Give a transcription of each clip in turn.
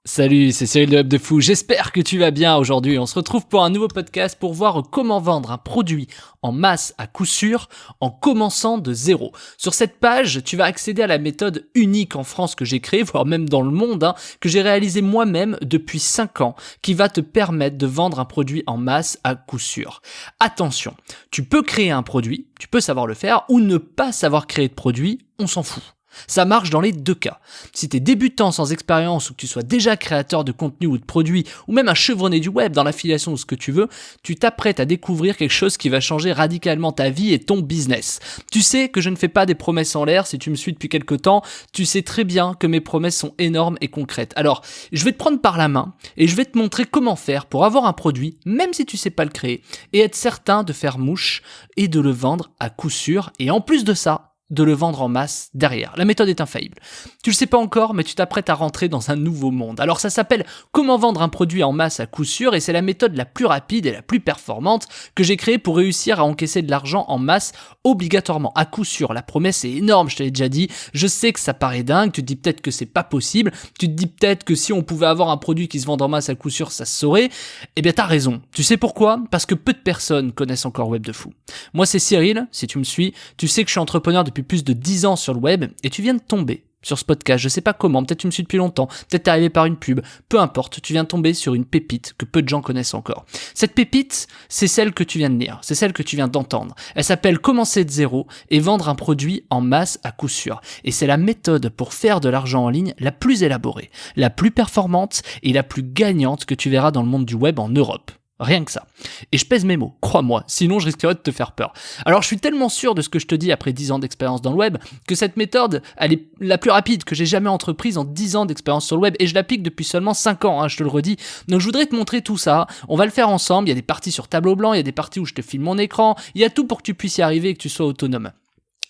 Salut, c'est Cyril de Web de Fou, j'espère que tu vas bien aujourd'hui. On se retrouve pour un nouveau podcast pour voir comment vendre un produit en masse à coup sûr en commençant de zéro. Sur cette page, tu vas accéder à la méthode unique en France que j'ai créée, voire même dans le monde, que j'ai réalisée moi-même depuis 5 ans, qui va te permettre de vendre un produit en masse à coup sûr. Attention, tu peux créer un produit, tu peux savoir le faire, ou ne pas savoir créer de produit, on s'en fout. Ça marche dans les deux cas. Si t'es débutant sans expérience ou que tu sois déjà créateur de contenu ou de produits ou même un chevronné du web dans l'affiliation ou ce que tu veux, tu t'apprêtes à découvrir quelque chose qui va changer radicalement ta vie et ton business. Tu sais que je ne fais pas des promesses en l'air, si tu me suis depuis quelque temps, tu sais très bien que mes promesses sont énormes et concrètes. Alors, je vais te prendre par la main et je vais te montrer comment faire pour avoir un produit, même si tu sais pas le créer, et être certain de faire mouche et de le vendre à coup sûr. Et en plus de ça, de le vendre en masse derrière. La méthode est infaillible. Tu le sais pas encore, mais tu t'apprêtes à rentrer dans un nouveau monde. Alors ça s'appelle comment vendre un produit en masse à coup sûr et c'est la méthode la plus rapide et la plus performante que j'ai créée pour réussir à encaisser de l'argent en masse obligatoirement, à coup sûr. La promesse est énorme, je te l'ai déjà dit. Je sais que ça paraît dingue, tu te dis peut-être que c'est pas possible, tu te dis peut-être que si on pouvait avoir un produit qui se vend en masse à coup sûr, ça se saurait. Eh bien t'as raison. Tu sais pourquoi ? Parce que peu de personnes connaissent encore Web de Fou. Moi c'est Cyril, si tu me suis, tu sais que je suis entrepreneur depuis plus de 10 ans sur le web et tu viens de tomber sur ce podcast, je sais pas comment, peut-être tu me suis depuis longtemps, peut-être t'es arrivé par une pub, peu importe, tu viens de tomber sur une pépite que peu de gens connaissent encore. Cette pépite, c'est celle que tu viens de lire, c'est celle que tu viens d'entendre. Elle s'appelle commencer de zéro et vendre un produit en masse à coup sûr. Et c'est la méthode pour faire de l'argent en ligne la plus élaborée, la plus performante et la plus gagnante que tu verras dans le monde du web en Europe. Rien que ça. Et je pèse mes mots, crois-moi, sinon je risquerais de te faire peur. Alors je suis tellement sûr de ce que je te dis après 10 ans d'expérience dans le web, que cette méthode, elle est la plus rapide que j'ai jamais entreprise en 10 ans d'expérience sur le web, et je l'applique depuis seulement 5 ans, je te le redis. Donc je voudrais te montrer tout ça, on va le faire ensemble, il y a des parties sur tableau blanc, il y a des parties où je te filme mon écran, il y a tout pour que tu puisses y arriver et que tu sois autonome.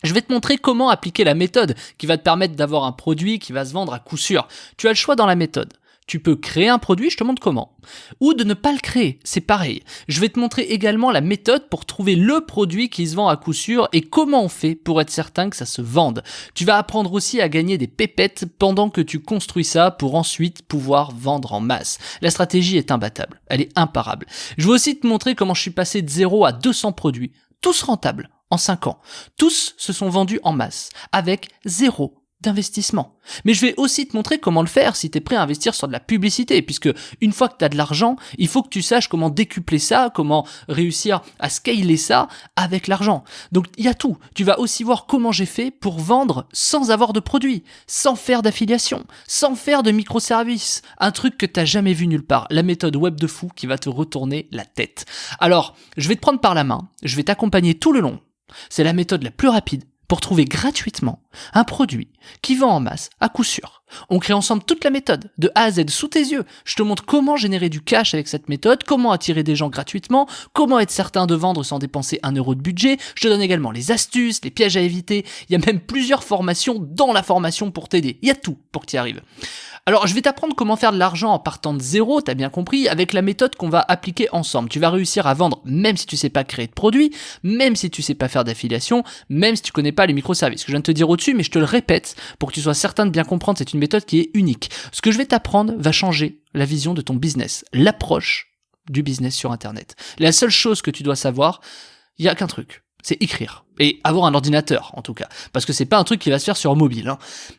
Je vais te montrer comment appliquer la méthode qui va te permettre d'avoir un produit qui va se vendre à coup sûr. Tu as le choix dans la méthode. Tu peux créer un produit, je te montre comment. Ou de ne pas le créer, c'est pareil. Je vais te montrer également la méthode pour trouver le produit qui se vend à coup sûr et comment on fait pour être certain que ça se vende. Tu vas apprendre aussi à gagner des pépettes pendant que tu construis ça pour ensuite pouvoir vendre en masse. La stratégie est imbattable, elle est imparable. Je vais aussi te montrer comment je suis passé de 0 à 200 produits, tous rentables, en 5 ans. Tous se sont vendus en masse, avec 0 d'investissement. Mais je vais aussi te montrer comment le faire si tu es prêt à investir sur de la publicité, puisque une fois que tu as de l'argent, il faut que tu saches comment décupler ça, comment réussir à scaler ça avec l'argent. Donc il y a tout. Tu vas aussi voir comment j'ai fait pour vendre sans avoir de produit, sans faire d'affiliation, sans faire de microservices. Un truc que tu n'as jamais vu nulle part. La méthode Web de Fou qui va te retourner la tête. Alors, je vais te prendre par la main, je vais t'accompagner tout le long. C'est la méthode la plus rapide pour trouver gratuitement un produit qui vend en masse à coup sûr. On crée ensemble toute la méthode, de A à Z, sous tes yeux. Je te montre comment générer du cash avec cette méthode, comment attirer des gens gratuitement, comment être certain de vendre sans dépenser 1 euro de budget. Je te donne également les astuces, les pièges à éviter. Il y a même plusieurs formations dans la formation pour t'aider. Il y a tout pour que tu y arrives. Alors, je vais t'apprendre comment faire de l'argent en partant de zéro, t'as bien compris, avec la méthode qu'on va appliquer ensemble. Tu vas réussir à vendre même si tu sais pas créer de produit, même si tu sais pas faire d'affiliation, même si tu connais pas les microservices. Ce que je viens de te dire au-dessus, mais je te le répète pour que tu sois certain de bien comprendre, c'est une méthode qui est unique. Ce que je vais t'apprendre va changer la vision de ton business, l'approche du business sur Internet. La seule chose que tu dois savoir, il y a qu'un truc, c'est écrire. Et avoir un ordinateur, en tout cas. Parce que c'est pas un truc qui va se faire sur mobile.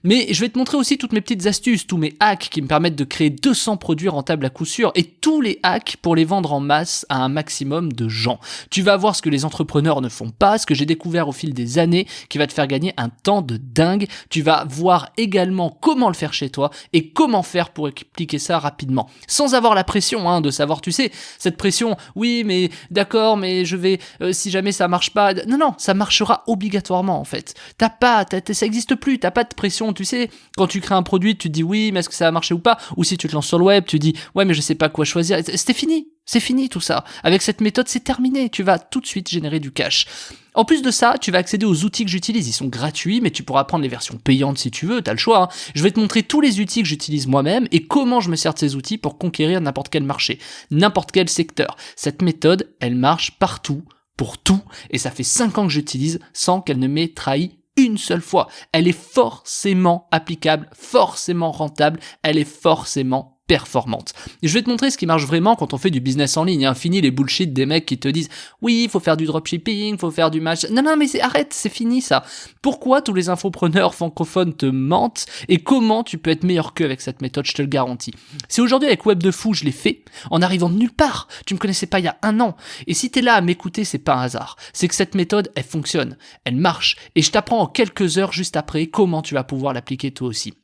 Mais je vais te montrer aussi toutes mes petites astuces, tous mes hacks qui me permettent de créer 200 produits rentables à coup sûr et tous les hacks pour les vendre en masse à un maximum de gens. Tu vas voir ce que les entrepreneurs ne font pas, ce que j'ai découvert au fil des années qui va te faire gagner un temps de dingue. Tu vas voir également comment le faire chez toi et comment faire pour appliquer ça rapidement. Sans avoir la pression de savoir, tu sais, cette pression, oui, mais d'accord, mais je vais, si jamais ça marche pas. Non, ça marchera obligatoirement en fait. Ça existe plus, t'as pas de pression, tu sais, quand tu crées un produit, tu te dis oui, mais est-ce que ça va marcher ou pas, ou si tu te lances sur le web, tu dis ouais, mais je sais pas quoi choisir, c'est fini tout ça. Avec cette méthode, c'est terminé, tu vas tout de suite générer du cash. En plus de ça, tu vas accéder aux outils que j'utilise, ils sont gratuits, mais tu pourras prendre les versions payantes si tu veux, t'as le choix. Je vais te montrer tous les outils que j'utilise moi-même et comment je me sers de ces outils pour conquérir n'importe quel marché, n'importe quel secteur. Cette méthode, elle marche partout, pour tout, et ça fait 5 ans que j'utilise sans qu'elle ne m'ait trahi une seule fois. Elle est forcément applicable, forcément rentable, elle est forcément performante. Et je vais te montrer ce qui marche vraiment quand on fait du business en ligne. Fini les bullshit des mecs qui te disent oui, il faut faire du dropshipping, faut faire du match. Non, mais arrête, c'est fini ça. Pourquoi tous les infopreneurs francophones te mentent et comment tu peux être meilleur qu'eux avec cette méthode, je te le garantis. Si aujourd'hui avec Web de Fou, je l'ai fait en arrivant de nulle part, tu me connaissais pas il y a 1 an. Et si t'es là à m'écouter, c'est pas un hasard. C'est que cette méthode, elle fonctionne, elle marche. Et je t'apprends en quelques heures juste après comment tu vas pouvoir l'appliquer toi aussi.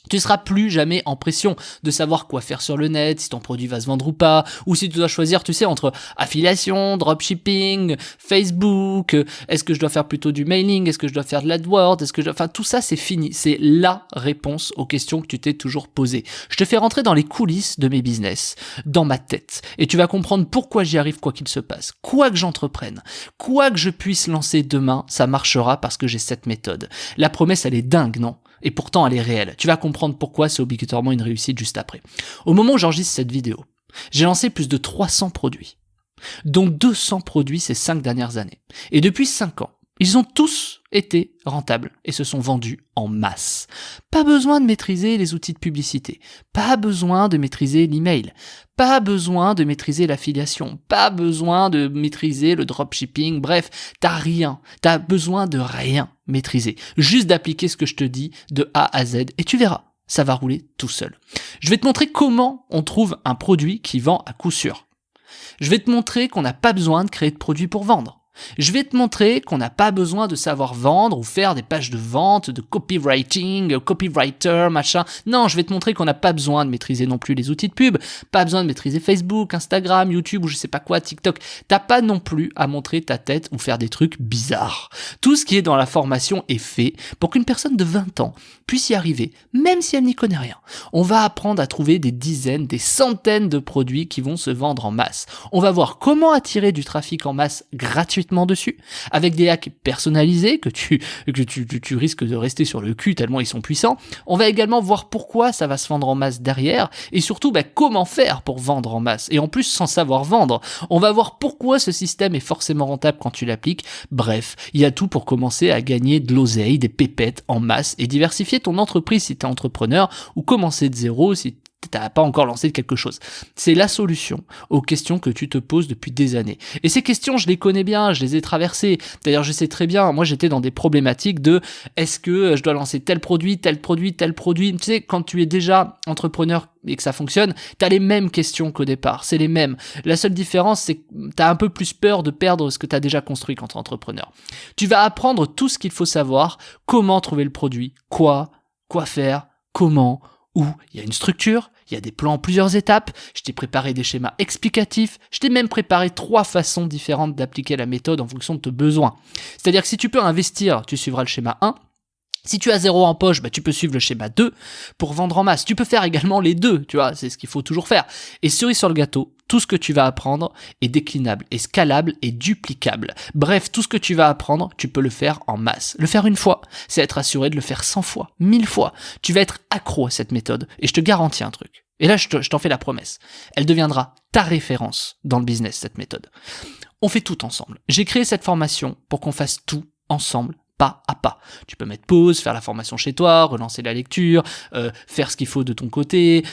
Tu seras plus jamais en pression de savoir quoi faire sur le net, si ton produit va se vendre ou pas, ou si tu dois choisir, tu sais, entre affiliation, dropshipping, Facebook, est-ce que je dois faire plutôt du mailing, est-ce que je dois faire de l'AdWords, enfin tout ça c'est fini, c'est la réponse aux questions que tu t'es toujours posées. Je te fais rentrer dans les coulisses de mes business, dans ma tête, et tu vas comprendre pourquoi j'y arrive quoi qu'il se passe, quoi que j'entreprenne, quoi que je puisse lancer demain, ça marchera parce que j'ai cette méthode. La promesse elle est dingue, non ? Et pourtant elle est réelle. Tu vas comprendre pourquoi c'est obligatoirement une réussite juste après. Au moment où j'enregistre cette vidéo, j'ai lancé plus de 300 produits, dont 200 produits ces 5 dernières années. Et depuis 5 ans, ils ont tous été rentables et se sont vendus en masse. Pas besoin de maîtriser les outils de publicité, pas besoin de maîtriser l'email, pas besoin de maîtriser l'affiliation, pas besoin de maîtriser le dropshipping, bref, t'as besoin de rien maîtriser, juste d'appliquer ce que je te dis de A à Z et tu verras, ça va rouler tout seul. Je vais te montrer comment on trouve un produit qui vend à coup sûr. Je vais te montrer qu'on n'a pas besoin de créer de produits pour vendre. Je vais te montrer qu'on n'a pas besoin de savoir vendre ou faire des pages de vente, de copywriting, copywriter, machin. Non, je vais te montrer qu'on n'a pas besoin de maîtriser non plus les outils de pub, pas besoin de maîtriser Facebook, Instagram, YouTube ou je sais pas quoi, TikTok. T'as pas non plus à montrer ta tête ou faire des trucs bizarres. Tout ce qui est dans la formation est fait pour qu'une personne de 20 ans puisse y arriver, même si elle n'y connaît rien. On va apprendre à trouver des dizaines, des centaines de produits qui vont se vendre en masse. On va voir comment attirer du trafic en masse gratuitement dessus, avec des hacks personnalisés que tu risques de rester sur le cul tellement ils sont puissants. On va également voir pourquoi ça va se vendre en masse derrière et surtout comment faire pour vendre en masse et en plus sans savoir vendre. On va voir pourquoi ce système est forcément rentable quand tu l'appliques. Bref, il y a tout pour commencer à gagner de l'oseille, des pépettes en masse et diversifier ton entreprise si tu es entrepreneur ou commencer de zéro si t'as pas encore lancé quelque chose. C'est la solution aux questions que tu te poses depuis des années. Et ces questions, je les connais bien, je les ai traversées. D'ailleurs, je sais très bien, moi j'étais dans des problématiques de est-ce que je dois lancer tel produit, tel produit, tel produit. Tu sais, quand tu es déjà entrepreneur et que ça fonctionne, t'as les mêmes questions qu'au départ, c'est les mêmes. La seule différence, c'est que t'as un peu plus peur de perdre ce que t'as déjà construit quand t'es entrepreneur. Tu vas apprendre tout ce qu'il faut savoir, comment trouver le produit, quoi faire, comment, où. Il y a une structure, il y a des plans en plusieurs étapes, je t'ai préparé des schémas explicatifs, je t'ai même préparé 3 façons différentes d'appliquer la méthode en fonction de tes besoins. C'est-à-dire que si tu peux investir, tu suivras le schéma 1. Si tu as 0 en poche, tu peux suivre le schéma 2 pour vendre en masse. Tu peux faire également les deux, tu vois, c'est ce qu'il faut toujours faire. Et cerise sur le gâteau, tout ce que tu vas apprendre est déclinable, est scalable et duplicable. Bref, tout ce que tu vas apprendre, tu peux le faire en masse. Le faire une fois, c'est être assuré de le faire 100 fois, 1000 fois. Tu vas être accro à cette méthode et je te garantis un truc. Et là, je t'en fais la promesse. Elle deviendra ta référence dans le business, cette méthode. On fait tout ensemble. J'ai créé cette formation pour qu'on fasse tout ensemble, pas à pas. Tu peux mettre pause, faire la formation chez toi, relancer la lecture, faire ce qu'il faut de ton côté,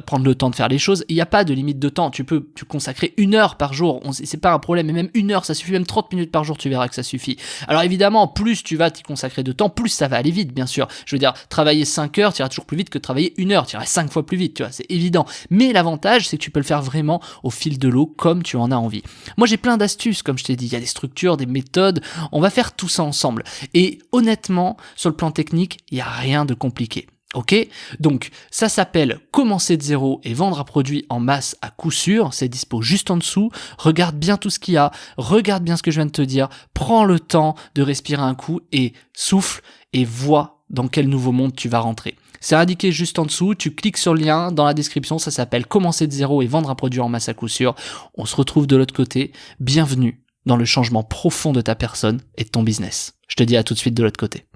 prendre le temps de faire les choses. Il n'y a pas de limite de temps. Tu peux consacrer 1 heure par jour. C'est pas un problème. Et même 1 heure, ça suffit. Même 30 minutes par jour, tu verras que ça suffit. Alors évidemment, plus tu vas t'y consacrer de temps, plus ça va aller vite, bien sûr. Je veux dire, travailler 5 heures, tu iras toujours plus vite que travailler 1 heure. Tu iras 5 fois plus vite, tu vois, c'est évident. Mais l'avantage, c'est que tu peux le faire vraiment au fil de l'eau, comme tu en as envie. Moi, j'ai plein d'astuces, comme je t'ai dit. Il y a des structures, des méthodes. On va faire tout ça ensemble. Et honnêtement, sur le plan technique, il n'y a rien de compliqué. Ok, donc ça s'appelle commencer de zéro et vendre un produit en masse à coup sûr, c'est dispo juste en dessous, regarde bien tout ce qu'il y a, regarde bien ce que je viens de te dire, prends le temps de respirer un coup et souffle et vois dans quel nouveau monde tu vas rentrer. C'est indiqué juste en dessous, tu cliques sur le lien dans la description, ça s'appelle commencer de zéro et vendre un produit en masse à coup sûr. On se retrouve de l'autre côté, bienvenue dans le changement profond de ta personne et de ton business. Je te dis à tout de suite de l'autre côté.